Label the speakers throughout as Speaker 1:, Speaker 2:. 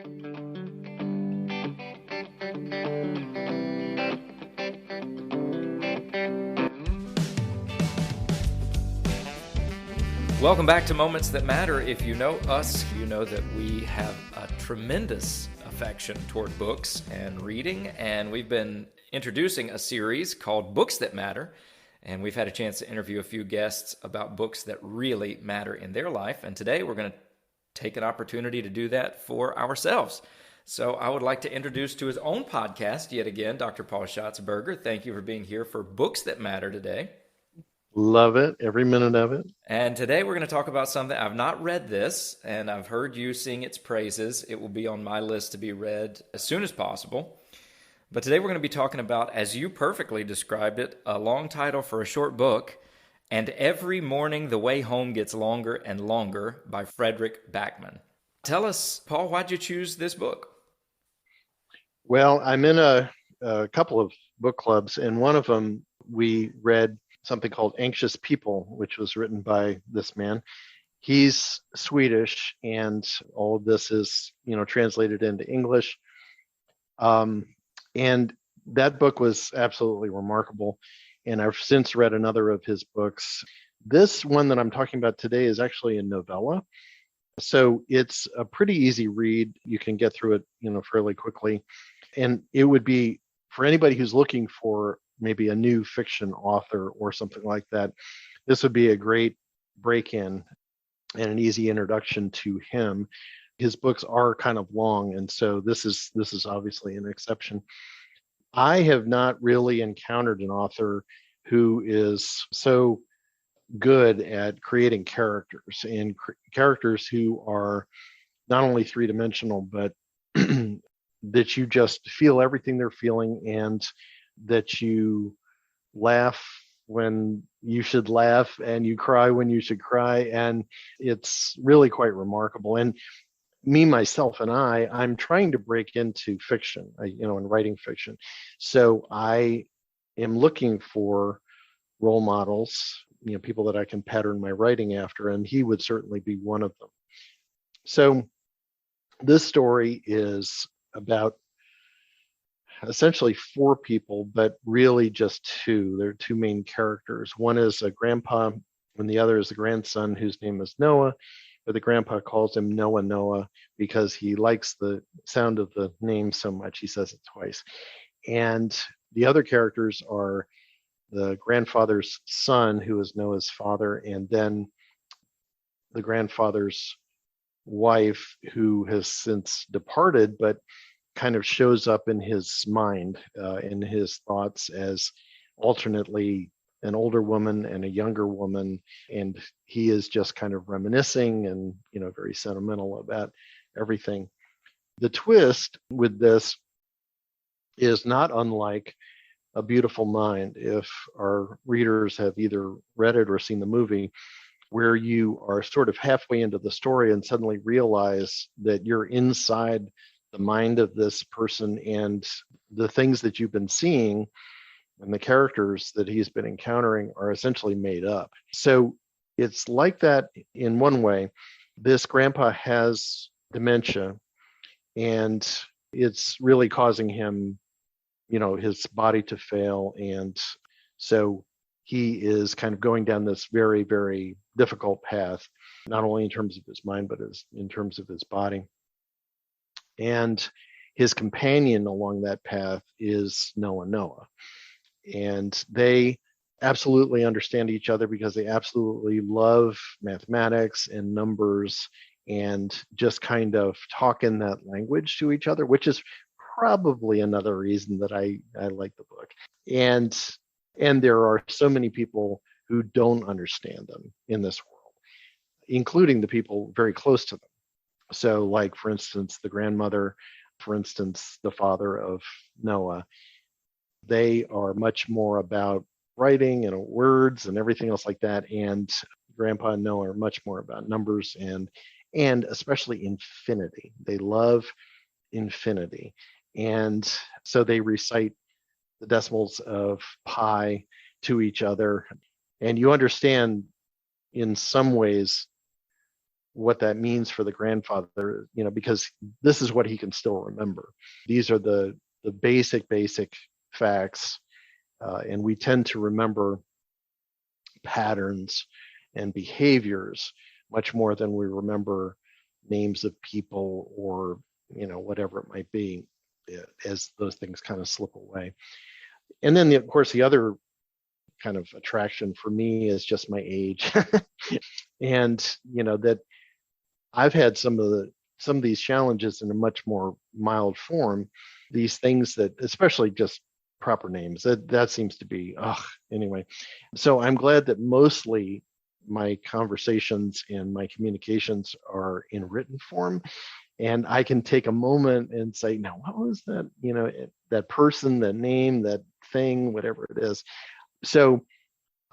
Speaker 1: Welcome back to Moments That Matter. If you know us, you know that we have a tremendous affection toward books and reading, and we've been introducing a series called Books That Matter, and we've had a chance to interview a few guests about books that really matter in their life, and today we're going to take an opportunity to do that for ourselves. So I would like to introduce to his own podcast, yet again, Dr. Paul Shotsberger. Thank you for being here for Books That Matter today.
Speaker 2: Love it, every minute of it.
Speaker 1: And today we're going to talk about something. I've not read this, and I've heard you sing its praises. It will be on my list to be read as soon as possible. But today we're going to be talking about, as you perfectly described it, a long title for a short book, And Every Morning the Way Home Gets Longer and Longer by Frederick Backman. Tell us, Paul, why'd you choose this book?
Speaker 2: Well, I'm in a couple of book clubs, and one of them we read something called Anxious People, which was written by this man. He's Swedish, and all of this is, translated into English. And that book was absolutely remarkable. And I've since read another of his books. This one that I'm talking about today is actually a novella. So it's a pretty easy read. You can get through it, fairly quickly. And it would be, for anybody who's looking for maybe a new fiction author or something like that, this would be a great break-in and an easy introduction to him. His books are kind of long, and so this is obviously an exception. I have not really encountered an author who is so good at creating characters, and characters who are not only three-dimensional, but that you just feel everything they're feeling, and that you laugh when you should laugh, and you cry when you should cry. And it's really quite remarkable. And me, myself, and I'm trying to break into fiction, and writing fiction. So I am looking for role models, people that I can pattern my writing after, and he would certainly be one of them. So this story is about essentially four people, but really just two. There are two main characters. One is a grandpa, and the other is a grandson whose name is Noah, but the grandpa calls him Noah Noah because he likes the sound of the name so much. He says it twice. And the other characters are the grandfather's son, who is Noah's father, and then the grandfather's wife, who has since departed, but kind of shows up in his mind, in his thoughts, as alternately an older woman and a younger woman, and he is just kind of reminiscing and very sentimental about everything. The twist with this is not unlike A Beautiful Mind, if our readers have either read it or seen the movie, where you are sort of halfway into the story and suddenly realize that you're inside the mind of this person, and the things that you've been seeing and the characters that he's been encountering are essentially made up. So it's like that in one way. This grandpa has dementia, and it's really causing him, his body to fail. And so he is kind of going down this very, very difficult path, not only in terms of his mind, but in terms of his body. And his companion along that path is Noah Noah. And they absolutely understand each other because they absolutely love mathematics and numbers, and just kind of talk in that language to each other, which is probably another reason that I like the book. And there are so many people who don't understand them in this world, including the people very close to them. So, like, for instance, the grandmother, for instance, the father of Noah, they are much more about writing and words and everything else like that. And Grandpa and Noah are much more about numbers and especially infinity. They love infinity. And so they recite the decimals of pi to each other. And you understand in some ways what that means for the grandfather, because this is what he can still remember. These are the basic facts, and we tend to remember patterns and behaviors much more than we remember names of people or whatever it might be, as those things kind of slip away. And then of course the other kind of attraction for me is just my age. And that I've had some of these challenges in a much more mild form. These things that, especially just proper names, that seems to be anyway. So I'm glad that mostly my conversations and my communications are in written form, and I can take a moment and say, now what was that, that person, that name, that thing, whatever it is. So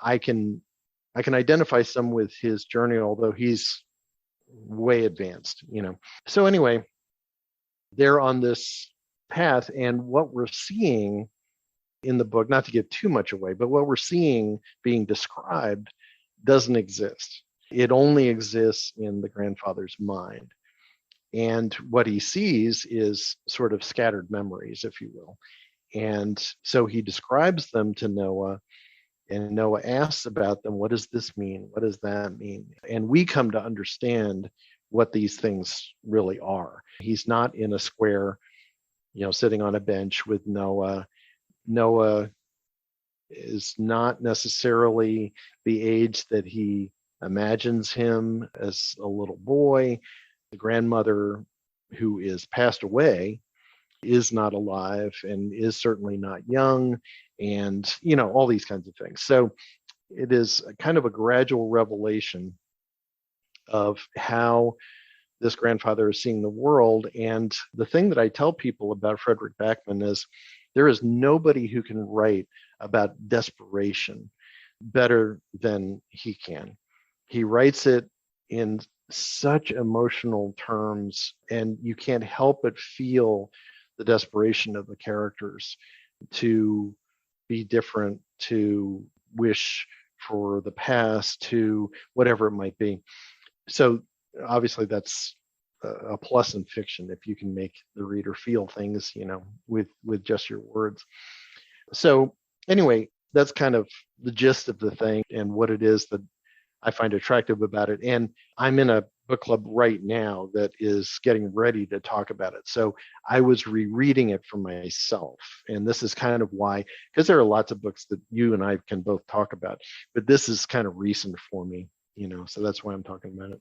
Speaker 2: I can identify some with his journey, although he's way advanced. So anyway, they're on this path, and what we're seeing in the book, not to give too much away, but what we're seeing being described doesn't exist. It only exists in the grandfather's mind. And what he sees is sort of scattered memories, if you will. And so he describes them to Noah, and Noah asks about them. What does this mean? What does that mean? And we come to understand what these things really are. He's not in a square, sitting on a bench with Noah. Noah is not necessarily the age that he imagines him as a little boy. The grandmother, who is passed away, is not alive and is certainly not young, and all these kinds of things. So it is kind of a gradual revelation of how this grandfather is seeing the world. And the thing that I tell people about Frederick Backman is there is nobody who can write about desperation better than he can. He writes it in such emotional terms, and you can't help but feel the desperation of the characters to be different, to wish for the past, to whatever it might be. So obviously that's a plus in fiction, if you can make the reader feel things, with just your words. So anyway, that's kind of the gist of the thing and what it is that I find attractive about it. And I'm in a book club right now that is getting ready to talk about it. So I was rereading it for myself. And this is kind of why, because there are lots of books that you and I can both talk about, but this is kind of recent for me, so that's why I'm talking about it.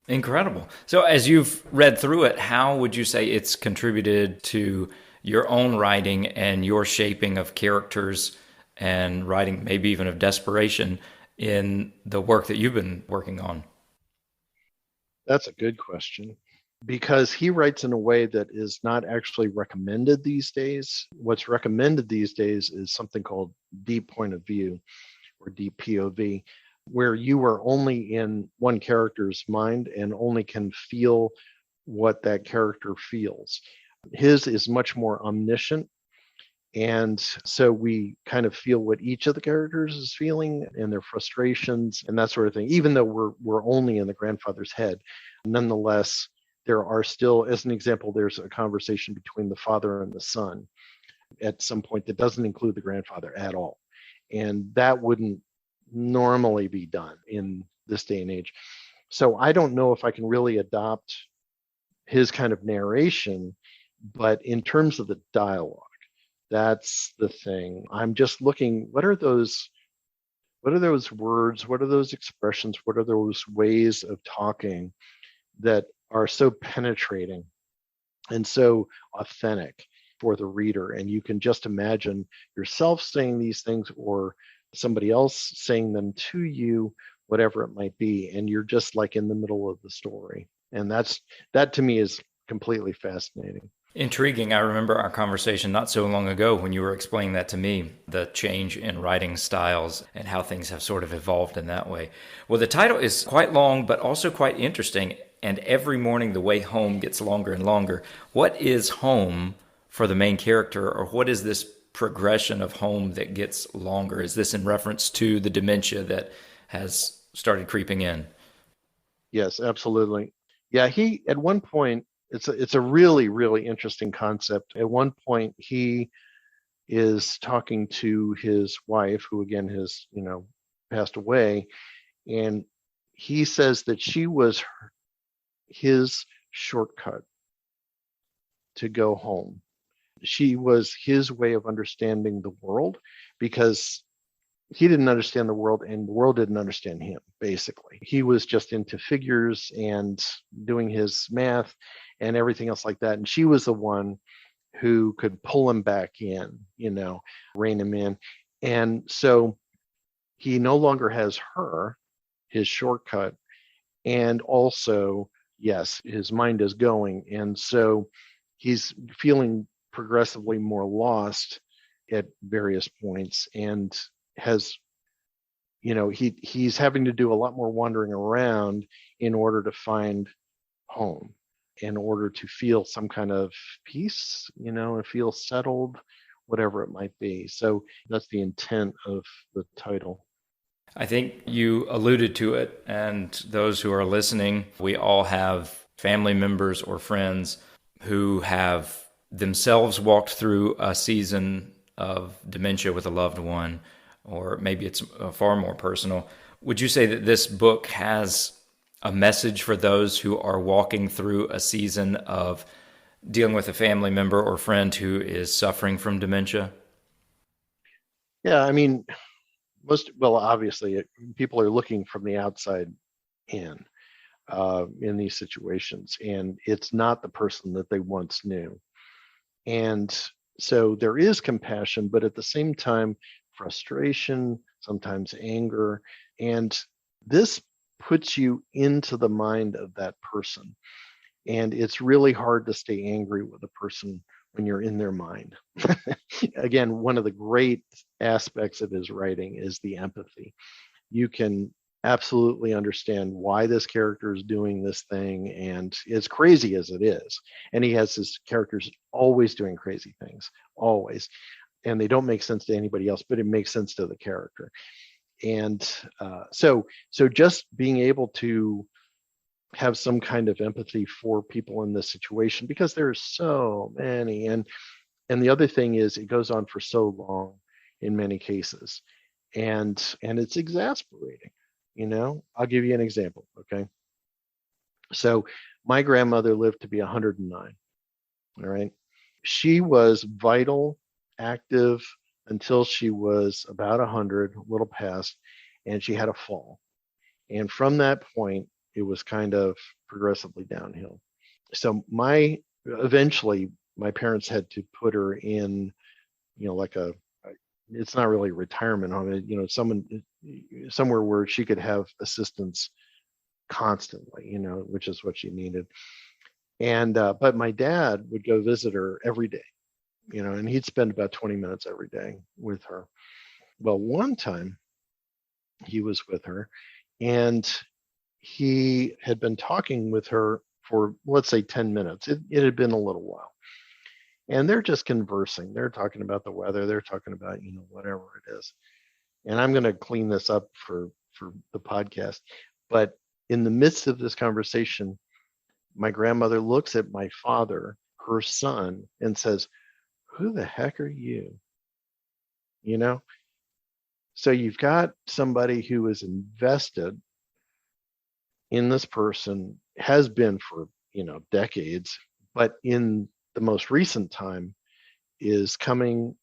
Speaker 1: Incredible. So as you've read through it, how would you say it's contributed to your own writing and your shaping of characters and writing, maybe even of desperation, in the work that you've been working on?
Speaker 2: That's a good question, because he writes in a way that is not actually recommended these days. What's recommended these days is something called deep point of view, or deep POV, where you are only in one character's mind and only can feel what that character feels. His is much more omniscient. And so we kind of feel what each of the characters is feeling and their frustrations and that sort of thing, even though we're only in the grandfather's head. Nonetheless, there are still, as an example, there's a conversation between the father and the son at some point that doesn't include the grandfather at all. And that wouldn't normally be done in this day and age. So I don't know if I can really adopt his kind of narration, but in terms of the dialogue, that's the thing. I'm just looking, what are those words? What are those expressions? What are those ways of talking that are so penetrating and so authentic for the reader? And you can just imagine yourself saying these things or somebody else saying them to you, whatever it might be. And you're just like in the middle of the story. And that to me is completely fascinating.
Speaker 1: Intriguing. I remember our conversation not so long ago when you were explaining that to me, the change in writing styles and how things have sort of evolved in that way. Well, the title is quite long, but also quite interesting. And every morning the way home gets longer and longer. What is home for the main character, or what is this progression of home that gets longer? Is this in reference to the dementia that has started creeping in?
Speaker 2: Yes, absolutely. Yeah, he at one point, it's a really really interesting concept. At one point, he is talking to his wife, who again has passed away, and he says that she was his shortcut to go home. She was his way of understanding the world because he didn't understand the world and the world didn't understand him, basically. He was just into figures and doing his math and everything else like that. And she was the one who could pull him back in, rein him in. And so he no longer has her, his shortcut, and also, yes, his mind is going. And so he's feeling progressively more lost at various points and has he's having to do a lot more wandering around in order to find home, in order to feel some kind of peace, and feel settled, whatever it might be. So that's the intent of the title.
Speaker 1: I think you alluded to it, and those who are listening, we all have family members or friends who have themselves walked through a season of dementia with a loved one, or maybe it's far more personal. Would you say that this book has a message for those who are walking through a season of dealing with a family member or friend who is suffering from dementia?
Speaker 2: Yeah, I mean, obviously, people are looking from the outside in these situations, and it's not the person that they once knew. And so there is compassion, but at the same time, frustration, sometimes anger. And this puts you into the mind of that person. And it's really hard to stay angry with a person when you're in their mind. Again, one of the great aspects of his writing is the empathy. You can absolutely understand why this character is doing this thing, and as crazy as it is, and he has his characters always doing crazy things, always, and they don't make sense to anybody else, but it makes sense to the character. And so just being able to have some kind of empathy for people in this situation, because there's so many, and the other thing is it goes on for so long in many cases, and it's exasperating. I'll give you an example. Okay, so my grandmother lived to be 109. All right, she was vital, active until she was about 100, a little past, and she had a fall, and from that point it was kind of progressively downhill. So eventually my parents had to put her in, like it's not really a retirement home, somewhere where she could have assistance constantly, which is what she needed. And but my dad would go visit her every day, and he'd spend about 20 minutes every day with her. Well, one time he was with her, and he had been talking with her for, let's say, 10 minutes. It had been a little while. And they're just conversing. They're talking about the weather. They're talking about, whatever it is. And I'm going to clean this up for the podcast. But in the midst of this conversation, my grandmother looks at my father, her son, and says, "Who the heck are you?" You know? So you've got somebody who is invested in this person, has been for, decades, but in the most recent time is coming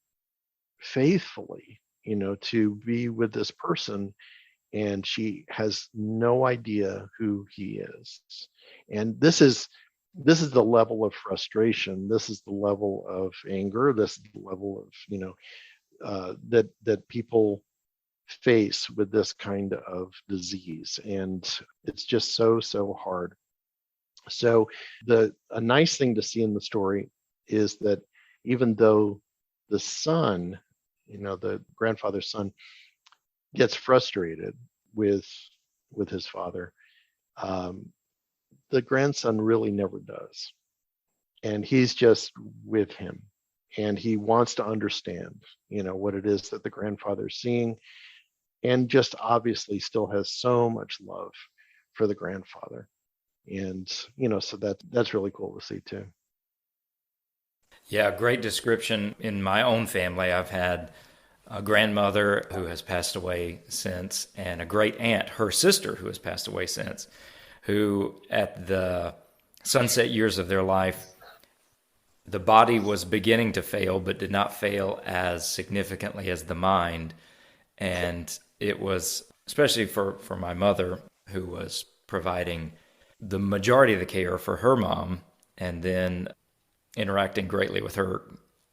Speaker 2: faithfully, to be with this person, and she has no idea who he is. And this is the level of frustration, this is the level of anger, this is the level of, that people face with this kind of disease, and it's just so hard. So a nice thing to see in the story is that even though the son, the grandfather's son, gets frustrated with his father, um, the grandson really never does, and he's just with him, and he wants to understand, what it is that the grandfather's seeing, and just obviously still has so much love for the grandfather. And, so that's really cool to see too.
Speaker 1: Yeah, great description. In my own family, I've had a grandmother who has passed away since, and a great aunt, her sister, who has passed away since, who at the sunset years of their life, the body was beginning to fail, but did not fail as significantly as the mind. And it was, especially for my mother, who was providing the majority of the care for her mom, and then interacting greatly with her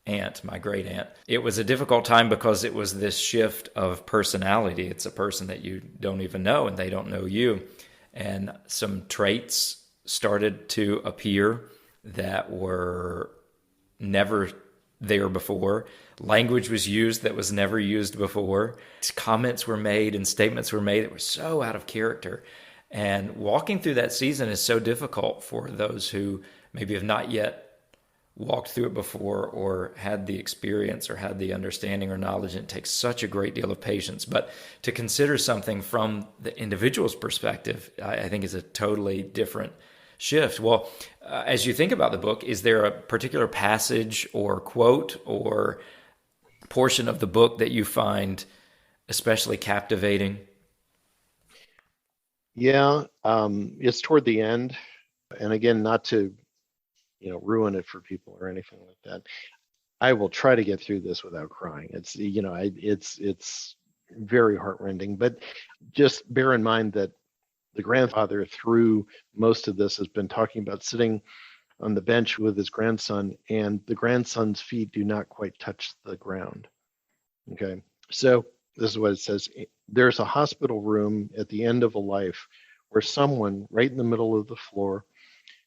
Speaker 1: aunt, my great aunt. It was a difficult time because it was this shift of personality. It's a person that you don't even know and they don't know you. And some traits started to appear that were never there before. Language was used that was never used before. Comments were made and statements were made that were so out of character. And walking through that season is so difficult for those who maybe have not yet walked through it before or had the experience or had the understanding or knowledge. And it takes such a great deal of patience. But to consider something from the individual's perspective, I think is a totally different shift. Well, as you think about the book, is there a particular passage or quote or portion of the book that you find especially captivating?
Speaker 2: Yeah, it's toward the end. And again, not to, ruin it for people or anything like that. I will try to get through this without crying. It's very heartrending, but just bear in mind that the grandfather through most of this has been talking about sitting on the bench with his grandson, and the grandson's feet do not quite touch the ground. Okay. So this is what it says. There's a hospital room at the end of a life where someone right in the middle of the floor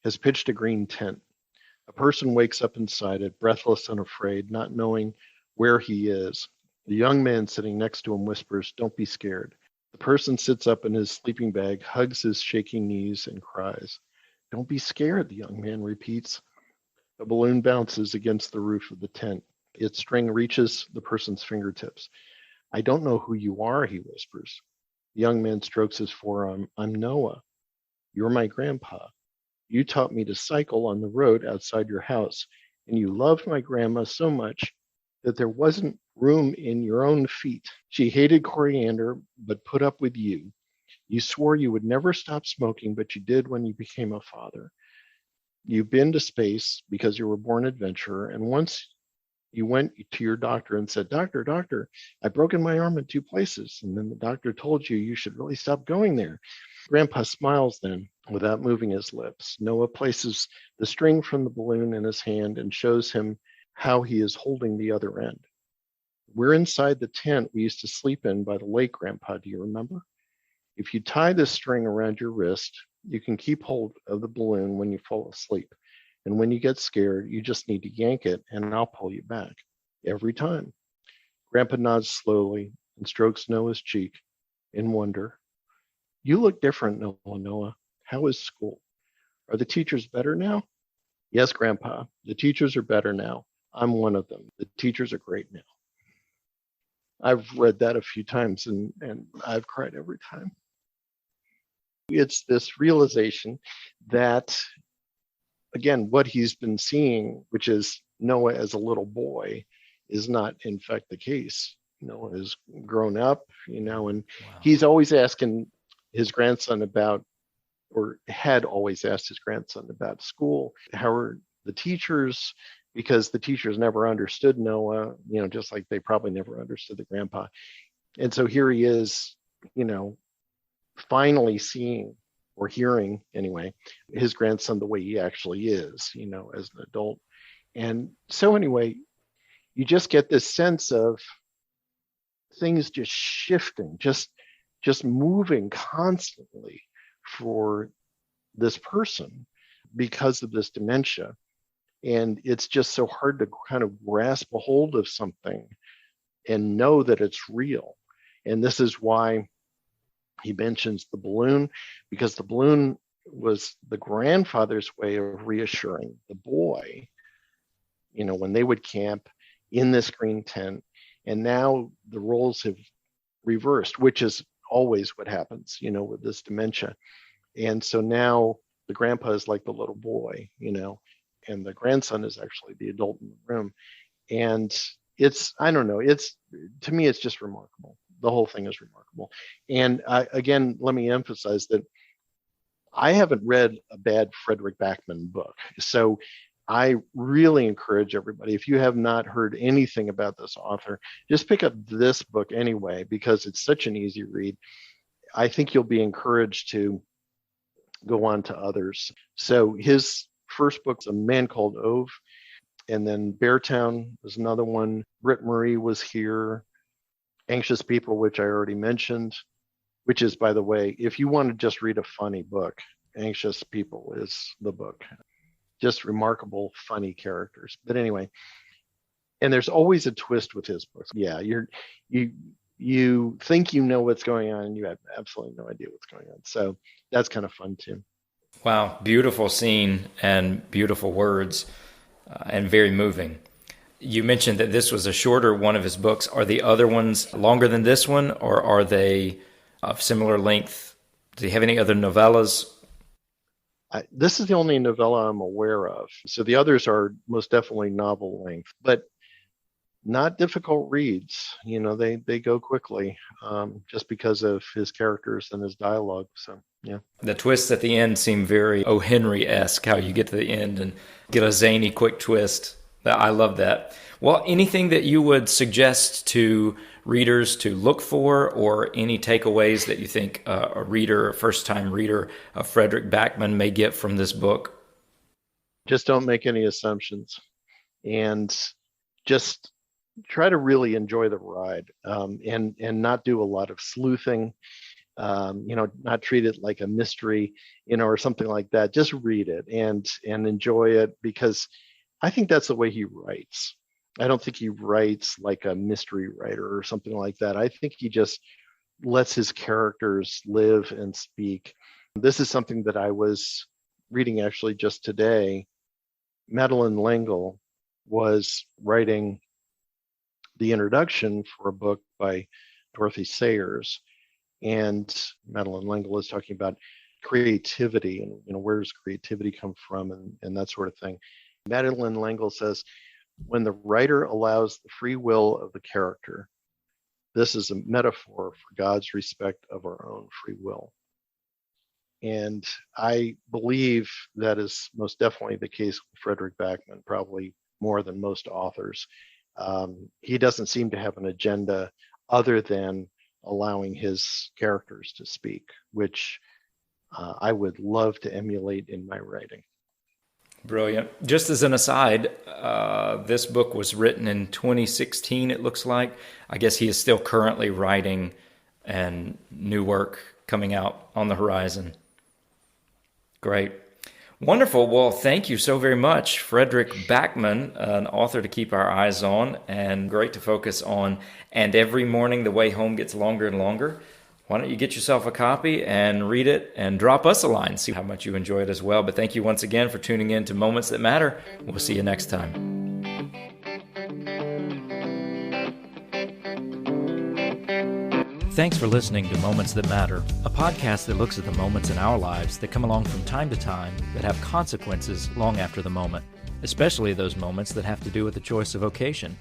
Speaker 2: has pitched a green tent. A person wakes up inside it, breathless and afraid, not knowing where he is. The young man sitting next to him whispers, "Don't be scared." The person sits up in his sleeping bag, hugs his shaking knees, and cries. "Don't be scared," the young man repeats. A balloon bounces against the roof of the tent. Its string reaches the person's fingertips. "I don't know who you are," he whispers. The young man strokes his forearm. "I'm Noah. You're my grandpa. You taught me to cycle on the road outside your house, and you loved my grandma so much that there wasn't room in your own feet. She hated coriander, but put up with you. You swore you would never stop smoking, but you did when you became a father. You've been to space because you were born adventurer, and once you went to your doctor and said, 'Doctor, doctor, I've broken my arm in two places.' And then the doctor told you should really stop going there." Grandpa smiles then without moving his lips. Noah places the string from the balloon in his hand and shows him how he is holding the other end. "We're inside the tent we used to sleep in by the lake, Grandpa. Do you remember? If you tie this string around your wrist, you can keep hold of the balloon when you fall asleep. And when you get scared, you just need to yank it and I'll pull you back. Every time." Grandpa nods slowly and strokes Noah's cheek in wonder. "You look different, Noah. How is school? Are the teachers better now?" "Yes, Grandpa. The teachers are better now. I'm one of them. The teachers are great now." I've read that a few times and I've cried every time. It's this realization that, again, what he's been seeing, which is Noah as a little boy, is not in fact the case. Noah has grown up, and
Speaker 1: Wow.
Speaker 2: he's always asking his grandson about, or had always asked his grandson about school. How are the teachers? Because the teachers never understood Noah, just like they probably never understood the grandpa. And so here he is, finally seeing or hearing anyway, his grandson the way he actually is, as an adult. And so anyway, you just get this sense of things just shifting, just moving constantly for this person because of this dementia. And it's just so hard to kind of grasp a hold of something and know that it's real. And this is why he mentions the balloon, because the balloon was the grandfather's way of reassuring the boy, when they would camp in this green tent. And now the roles have reversed, which is always what happens, with this dementia. And so now the grandpa is like the little boy, and the grandson is actually the adult in the room. And I don't know, to me, it's just remarkable. The whole thing is remarkable. And again, let me emphasize that I haven't read a bad Frederick Backman book. So I really encourage everybody, if you have not heard anything about this author, just pick up this book anyway, because it's such an easy read. I think you'll be encouraged to go on to others. So his first book's A Man Called Ove, and then Beartown was another one. Britt Marie was here. Anxious People, which I already mentioned, which is, by the way, if you want to just read a funny book, Anxious People is the book. Just remarkable, funny characters. But anyway, and there's always a twist with his books. Yeah, you think you know what's going on, and you have absolutely no idea what's going on. So that's kind of fun too.
Speaker 1: Wow, beautiful scene and beautiful words, and very moving. You mentioned that this was a shorter one of his books. Are the other ones longer than this one, or are they of similar length? Do you have any other novellas?
Speaker 2: This is the only novella I'm aware of. So the others are most definitely novel length, but not difficult reads. They go quickly, just because of his characters and his dialogue. So, yeah.
Speaker 1: The twists at the end seem very O. Henry-esque, how you get to the end and get a zany, quick twist. I love that. Well, anything that you would suggest to readers to look for, or any takeaways that you think a reader, a first-time reader of Frederick Backman may get from this book?
Speaker 2: Just don't make any assumptions, and just try to really enjoy the ride, and not do a lot of sleuthing. Not treat it like a mystery, or something like that. Just read it and enjoy it, because I think that's the way he writes. I don't think he writes like a mystery writer or something like that. I think he just lets his characters live and speak. This is something that I was reading actually just today. Madeleine L'Engle was writing the introduction for a book by Dorothy Sayers. And Madeleine L'Engle is talking about creativity and, where does creativity come from, and that sort of thing. Madeleine L'Engle says, when the writer allows the free will of the character, this is a metaphor for God's respect of our own free will. And I believe that is most definitely the case with Frederick Backman, probably more than most authors. He doesn't seem to have an agenda other than allowing his characters to speak, which I would love to emulate in my writing.
Speaker 1: Brilliant. Just as an aside, this book was written in 2016, it looks like. I guess he is still currently writing, and new work coming out on the horizon. Great. Wonderful. Well, thank you so very much, Frederick Backman, an author to keep our eyes on, and great to focus on. And every morning the way home gets longer and longer. Why don't you get yourself a copy and read it and drop us a line, see how much you enjoy it as well. But thank you once again for tuning in to Moments That Matter. We'll see you next time. Thanks for listening to Moments That Matter, a podcast that looks at the moments in our lives that come along from time to time that have consequences long after the moment, especially those moments that have to do with the choice of vocation.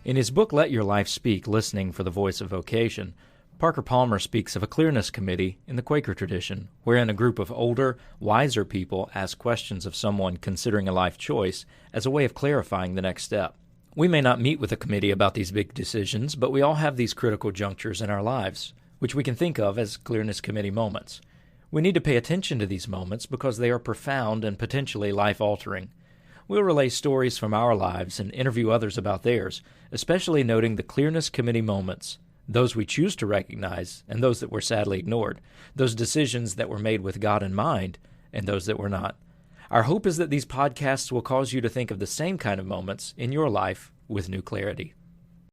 Speaker 1: In his book, Let Your Life Speak, Listening for the Voice of Vocation, Parker Palmer speaks of a clearness committee in the Quaker tradition, wherein a group of older, wiser people ask questions of someone considering a life choice as a way of clarifying the next step. We may not meet with a committee about these big decisions, but we all have these critical junctures in our lives, which we can think of as clearness committee moments. We need to pay attention to these moments because they are profound and potentially life-altering. We'll relay stories from our lives and interview others about theirs, especially noting the clearness committee moments, those we choose to recognize and those that were sadly ignored, those decisions that were made with God in mind and those that were not. Our hope is that these podcasts will cause you to think of the same kind of moments in your life with new clarity.